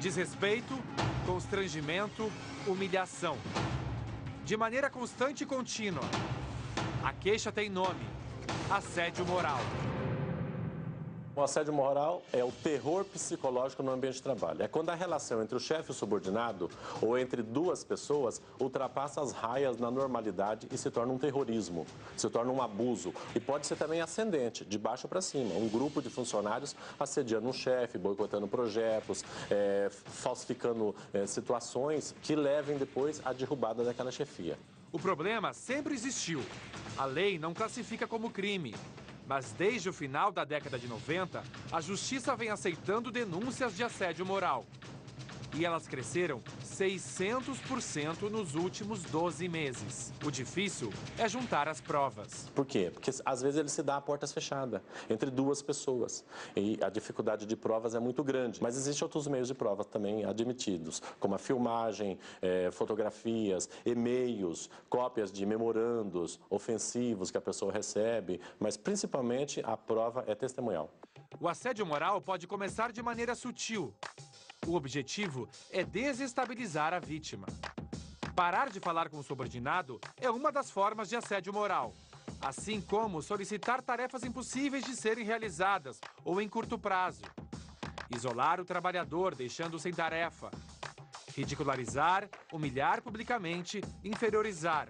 Desrespeito, constrangimento, humilhação. De maneira constante e contínua. A queixa tem nome: assédio moral. O assédio moral é o terror psicológico no ambiente de trabalho. É quando a relação entre o chefe e o subordinado, ou entre duas pessoas, ultrapassa as raias na normalidade e se torna um terrorismo, se torna um abuso. E pode ser também ascendente, de baixo para cima. Um grupo de funcionários assediando um chefe, boicotando projetos, falsificando situações que levem depois à derrubada daquela chefia. O problema sempre existiu. A lei não classifica como crime. Mas desde o final da década de 90, a Justiça vem aceitando denúncias de assédio moral. E elas cresceram 600% nos últimos 12 meses. O difícil é juntar as provas. Por quê? Porque às vezes ele se dá a portas fechadas entre duas pessoas. E a dificuldade de provas é muito grande. Mas existem outros meios de prova também admitidos, como a filmagem, fotografias, e-mails, cópias de memorandos ofensivos que a pessoa recebe. Mas principalmente a prova é testemunhal. O assédio moral pode começar de maneira sutil. O objetivo é desestabilizar a vítima. Parar de falar com o subordinado é uma das formas de assédio moral, assim como solicitar tarefas impossíveis de serem realizadas ou em curto prazo. Isolar o trabalhador, deixando-o sem tarefa. Ridicularizar, humilhar publicamente, inferiorizar.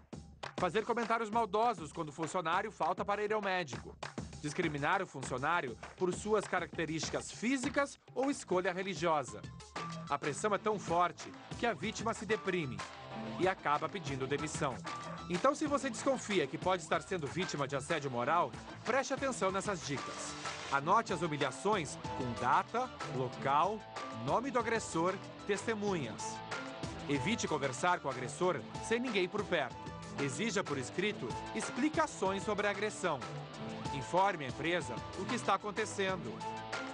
Fazer comentários maldosos quando o funcionário falta para ir ao médico. Discriminar o funcionário por suas características físicas ou escolha religiosa. A pressão é tão forte que a vítima se deprime e acaba pedindo demissão. Então, se você desconfia que pode estar sendo vítima de assédio moral, preste atenção nessas dicas. Anote as humilhações com data, local, nome do agressor, testemunhas. Evite conversar com o agressor sem ninguém por perto. Exija por escrito explicações sobre a agressão. Informe a empresa o que está acontecendo.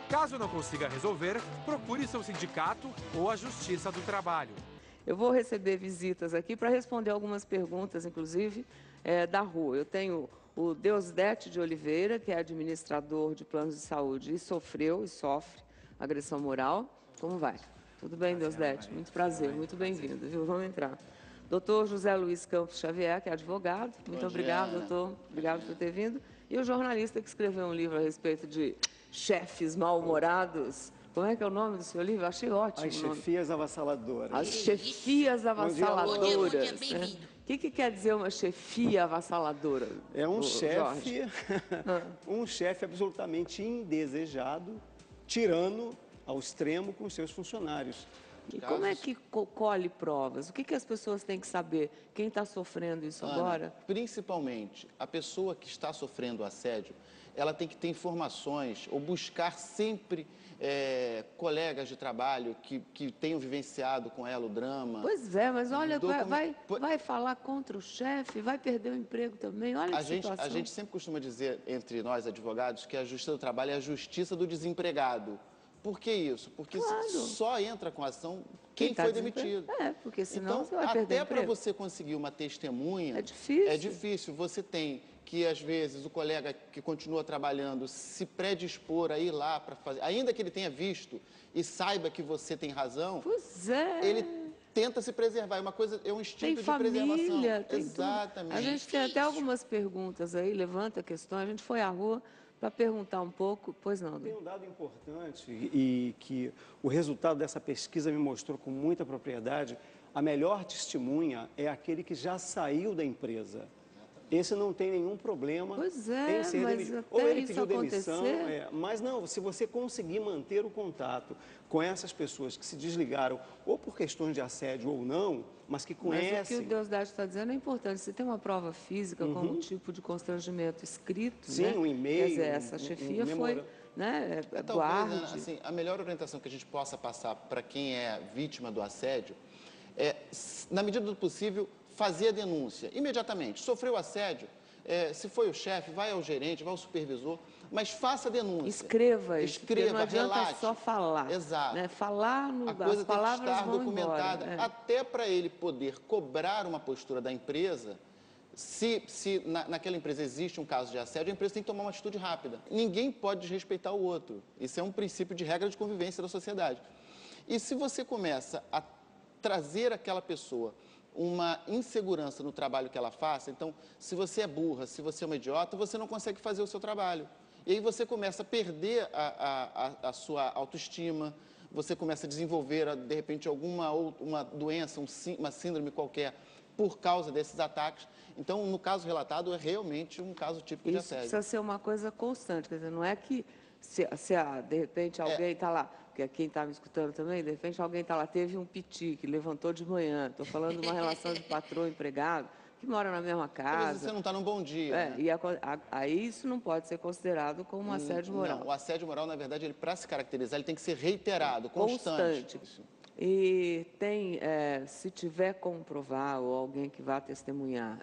Caso não consiga resolver, procure seu sindicato ou a Justiça do Trabalho. Eu vou receber visitas aqui para responder algumas perguntas, inclusive, da rua. Eu tenho o Deusdete de Oliveira, que é administrador de planos de saúde e sofre agressão moral. Como vai? Tudo bem, Deusdete? Muito prazer, muito bem-vindo, viu? Vamos entrar. Doutor José Luiz Campos Xavier, que é advogado. Muito obrigado, doutor. Obrigado por ter vindo. E o jornalista que escreveu um livro a respeito de chefes mal-humorados. Como é que é o nome do seu livro? Achei ótimo. As chefias avassaladoras. As chefias avassaladoras. O que quer dizer uma chefia avassaladora? É um chefe, um chefe absolutamente indesejado, tirano ao extremo com os seus funcionários. E como é que colhe provas? O que as pessoas têm que saber? Quem está sofrendo isso agora? Principalmente, a pessoa que está sofrendo assédio, ela tem que ter informações ou buscar sempre colegas de trabalho que tenham vivenciado com ela o drama. Pois é, mas olha, vai falar contra o chefe, vai perder o emprego também, olha a situação. A gente sempre costuma dizer, entre nós advogados, que a Justiça do Trabalho é a justiça do desempregado. Por que isso? Porque só entra com ação quem foi demitido. Porque senão então, você vai perder o até para você conseguir uma testemunha, é difícil. É difícil. Você tem que, às vezes, o colega que continua trabalhando se predispor a ir lá para fazer, ainda que ele tenha visto e saiba que você tem razão, ele tenta se preservar. Uma coisa, é um instinto de preservação. Tem exatamente. A gente tem até algumas perguntas aí, levanta questões. A gente foi à rua para perguntar um pouco, pois não. Tem um dado importante e que o resultado dessa pesquisa me mostrou com muita propriedade. A melhor testemunha é aquele que já saiu da empresa. Esse não tem nenhum problema em ser demitido. Ou ele pediu demissão, mas não, se você conseguir manter o contato com essas pessoas que se desligaram, ou por questões de assédio ou não, mas que conhecem... Mas o que o Deusdete está dizendo é importante. Se tem uma prova física com um tipo de constrangimento escrito, sim, um e-mail, quer dizer, essa chefia foi... Talvez, assim, a melhor orientação que a gente possa passar para quem é vítima do assédio é, na medida do possível, fazer a denúncia imediatamente. Sofreu assédio, se foi o chefe, vai ao gerente, vai ao supervisor, mas faça a denúncia. Escreva isso, não adianta relate. Só falar. Exato. Né? Falar, a coisa as palavras tem que estar vão documentada, embora. até para ele poder cobrar uma postura da empresa. Se naquela empresa existe um caso de assédio, a empresa tem que tomar uma atitude rápida. Ninguém pode desrespeitar o outro. Isso é um princípio de regra de convivência da sociedade. E se você começa a trazer àquela pessoa uma insegurança no trabalho que ela faça, então, se você é burra, se você é uma idiota, você não consegue fazer o seu trabalho. E aí você começa a perder a sua autoestima, você começa a desenvolver, de repente, uma doença, uma síndrome qualquer, por causa desses ataques. Então, no caso relatado, é realmente um caso típico de Isso assédio. precisa ser uma coisa constante, quer dizer, não é que de repente alguém está lá, porque quem está me escutando também, de repente alguém está lá, teve um piti que levantou de manhã, estou falando de uma relação de patrão-empregado, que mora na mesma Talvez casa. você não está num bom dia. É, né? e aí isso não pode ser considerado como um assédio moral. Não, o assédio moral, na verdade, ele para se caracterizar, ele tem que ser reiterado, constante. E se tiver como provar, ou alguém que vá testemunhar,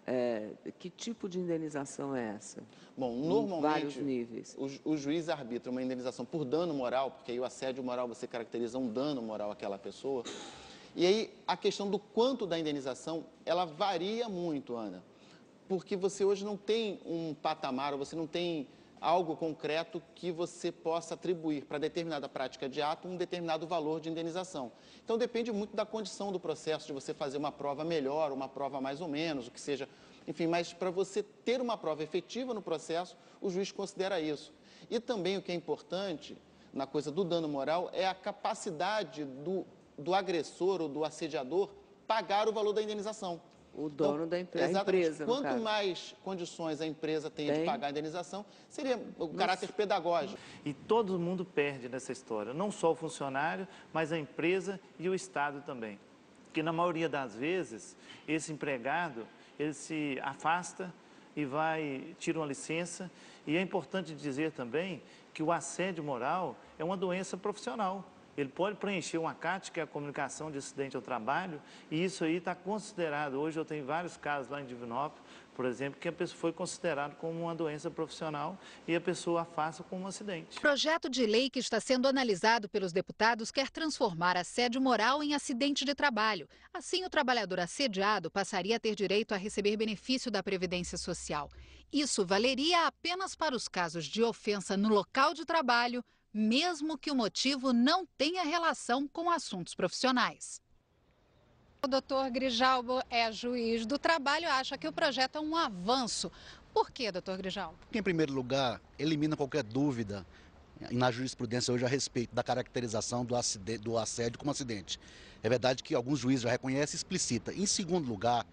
que tipo de indenização é essa? Bom, Em normalmente, vários níveis. o juiz arbitra uma indenização por dano moral, porque aí o assédio moral você caracteriza um dano moral àquela pessoa. E aí a questão do quanto da indenização, ela varia muito, Ana, porque você hoje não tem um patamar, ou você não tem algo concreto que você possa atribuir para determinada prática de ato um determinado valor de indenização. Então, depende muito da condição do processo, de você fazer uma prova melhor, uma prova mais ou menos, o que seja. Enfim, mas para você ter uma prova efetiva no processo, o juiz considera isso. E também o que é importante na coisa do dano moral é a capacidade do agressor ou do assediador pagar o valor da indenização. O dono da empresa. Exatamente. Quanto mais condições a empresa tem de pagar a indenização, seria o caráter pedagógico. E todo mundo perde nessa história, não só o funcionário, mas a empresa e o Estado também. Porque na maioria das vezes, esse empregado, ele se afasta e tira uma licença. E é importante dizer também que o assédio moral é uma doença profissional. Ele pode preencher uma CAT, que é a comunicação de acidente ao trabalho, e isso aí está considerado. Hoje eu tenho vários casos lá em Divinópolis, por exemplo, que a pessoa foi considerado como uma doença profissional e a pessoa afasta como um acidente. O projeto de lei que está sendo analisado pelos deputados quer transformar assédio moral em acidente de trabalho. Assim, o trabalhador assediado passaria a ter direito a receber benefício da Previdência Social. Isso valeria apenas para os casos de ofensa no local de trabalho, mesmo que o motivo não tenha relação com assuntos profissionais. O doutor Grijalbo é juiz do trabalho, acha que o projeto é um avanço. Por quê, doutor Grijalbo? Porque, em primeiro lugar, elimina qualquer dúvida na jurisprudência hoje a respeito da caracterização do assédio como acidente. É verdade que alguns juízes já reconhecem e explicita. Em segundo lugar,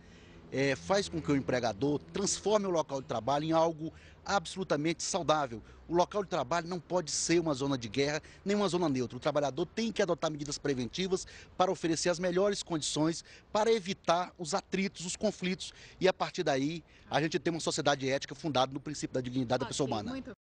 faz com que o empregador transforme o local de trabalho em algo absolutamente saudável. O local de trabalho não pode ser uma zona de guerra, nem uma zona neutra. O trabalhador tem que adotar medidas preventivas para oferecer as melhores condições para evitar os atritos, os conflitos e, a partir daí, a gente tem uma sociedade ética fundada no princípio da dignidade da pessoa humana.